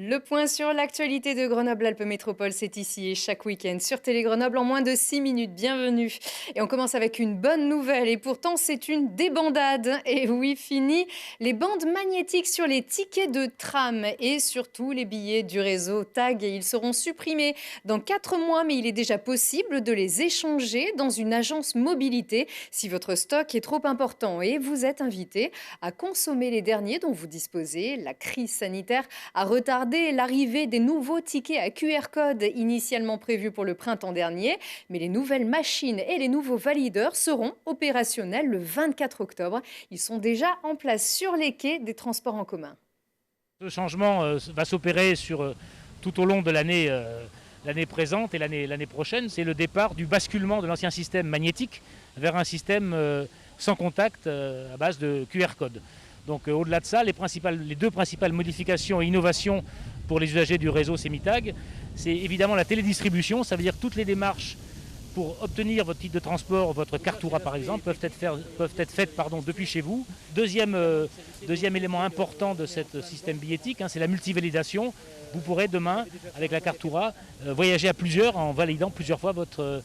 Le point sur l'actualité de Grenoble-Alpes Métropole, c'est ici et chaque week-end sur Télé Grenoble en moins de 6 minutes. Bienvenue. Et on commence avec une bonne nouvelle et pourtant c'est une débandade. Et oui, fini les bandes magnétiques sur les tickets de tram et surtout les billets du réseau TAG. Et ils seront supprimés dans 4 mois, mais il est déjà possible de les échanger dans une agence mobilité si votre stock est trop important. Et vous êtes invité à consommer les derniers dont vous disposez. La crise sanitaire a retardé l'arrivée des nouveaux tickets à QR code initialement prévus pour le printemps dernier. Mais les nouvelles machines et les nouveaux valideurs seront opérationnels le 24 octobre. Ils sont déjà en place sur les quais des transports en commun. Ce changement va s'opérer tout au long de l'année présente et l'année prochaine. C'est le départ du basculement de l'ancien système magnétique vers un système sans contact à base de QR code. Donc au-delà de ça, les deux principales modifications et innovations pour les usagers du réseau Semitag, c'est évidemment la télédistribution, ça veut dire toutes les démarches pour obtenir votre titre de transport, votre Kartura par exemple, peuvent être faites depuis chez vous. Deuxième élément important de ce système billettique, c'est la multivalidation. Vous pourrez demain, avec la Kartura, voyager à plusieurs en validant plusieurs fois votre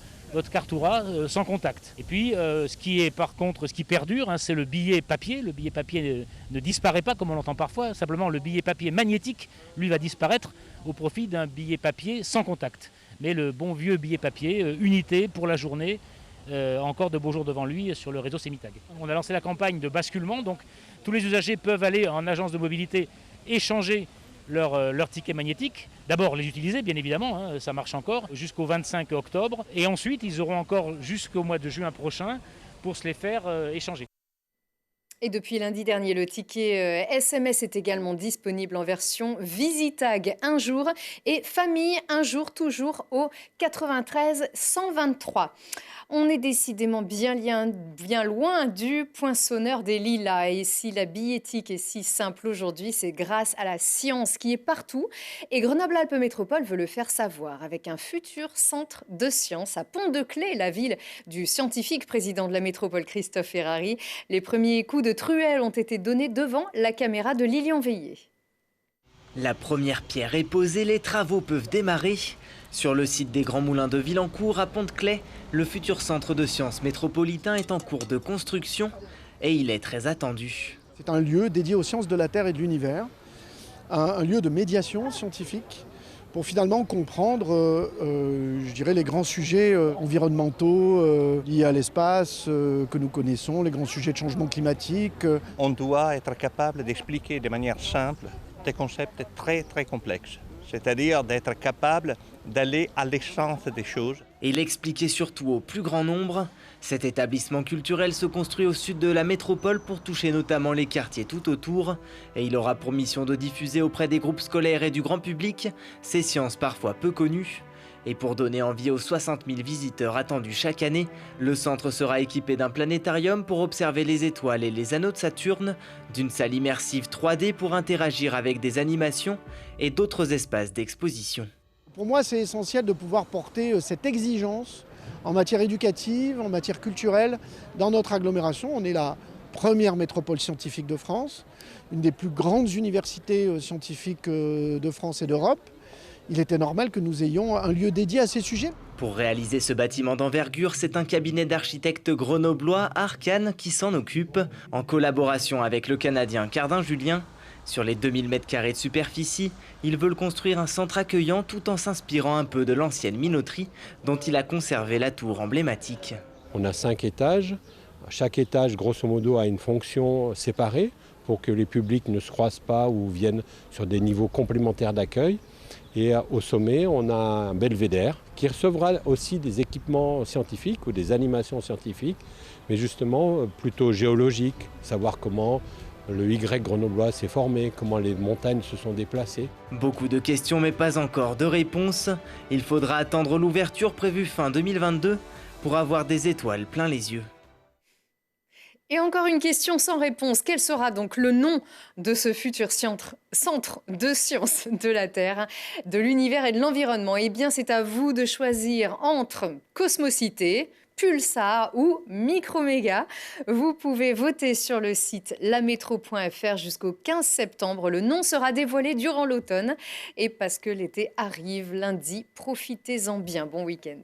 Kartura sans contact. Et puis, ce qui perdure, c'est le billet papier. Le billet papier ne disparaît pas comme on l'entend parfois. Simplement, le billet papier magnétique, lui, va disparaître au profit d'un billet papier sans contact. Mais le bon vieux billet papier, unité pour la journée, encore de beaux jours devant lui sur le réseau Semitag. On a lancé la campagne de basculement, donc tous les usagers peuvent aller en agence de mobilité échanger leur ticket magnétique. D'abord les utiliser bien évidemment, ça marche encore jusqu'au 25 octobre et ensuite ils auront encore jusqu'au mois de juin prochain pour se les faire échanger. Et depuis lundi dernier, le ticket SMS est également disponible en version Visitag un jour et Famille un jour, toujours au 93 123. On est décidément bien loin du poinçonneur des lilas. Et si la billettique est si simple aujourd'hui, c'est grâce à la science qui est partout. Et Grenoble-Alpes Métropole veut le faire savoir avec un futur centre de science à Pont-de-Claix, la ville du scientifique président de la métropole Christophe Ferrari. Les premiers coups de truelle ont été donnés devant la caméra de Lilian Veillé. La première pierre est posée, les travaux peuvent démarrer. Sur le site des Grands Moulins de Villancourt, à Pont-de-Claix, le futur centre de sciences métropolitain est en cours de construction et il est très attendu. C'est un lieu dédié aux sciences de la Terre et de l'univers, un lieu de médiation scientifique pour finalement comprendre, je dirais, les grands sujets environnementaux liés à l'espace que nous connaissons, les grands sujets de changement climatique. On doit être capable d'expliquer de manière simple des concepts très très complexes, c'est-à-dire d'être capable d'aller à l'essence des choses. Et l'expliquer surtout au plus grand nombre. Cet établissement culturel se construit au sud de la métropole pour toucher notamment les quartiers tout autour. Et il aura pour mission de diffuser auprès des groupes scolaires et du grand public ces sciences parfois peu connues. Et pour donner envie aux 60 000 visiteurs attendus chaque année, le centre sera équipé d'un planétarium pour observer les étoiles et les anneaux de Saturne, d'une salle immersive 3D pour interagir avec des animations et d'autres espaces d'exposition. Pour moi, c'est essentiel de pouvoir porter cette exigence en matière éducative, en matière culturelle, dans notre agglomération. On est la première métropole scientifique de France, une des plus grandes universités scientifiques de France et d'Europe. Il était normal que nous ayons un lieu dédié à ces sujets. Pour réaliser ce bâtiment d'envergure, c'est un cabinet d'architectes grenoblois, Arcane, qui s'en occupe, en collaboration avec le Canadien Cardin-Julien. Sur les 2000 m² de superficie, ils veulent construire un centre accueillant tout en s'inspirant un peu de l'ancienne minoterie dont il a conservé la tour emblématique. On a 5 étages. Chaque étage, grosso modo, a une fonction séparée pour que les publics ne se croisent pas ou viennent sur des niveaux complémentaires d'accueil. Et au sommet, on a un belvédère qui recevra aussi des équipements scientifiques ou des animations scientifiques, mais justement plutôt géologiques, savoir comment le Y grenoblois s'est formé, comment les montagnes se sont déplacées. Beaucoup de questions mais pas encore de réponses. Il faudra attendre l'ouverture prévue fin 2022 pour avoir des étoiles plein les yeux. Et encore une question sans réponse. Quel sera donc le nom de ce futur centre de sciences de la Terre, de l'univers et de l'environnement? Eh bien, c'est à vous de choisir entre Cosmocité, Pulsar ou Microméga. Vous pouvez voter sur le site lametro.fr jusqu'au 15 septembre. Le nom sera dévoilé durant l'automne. Et parce que l'été arrive lundi, profitez-en bien. Bon week-end.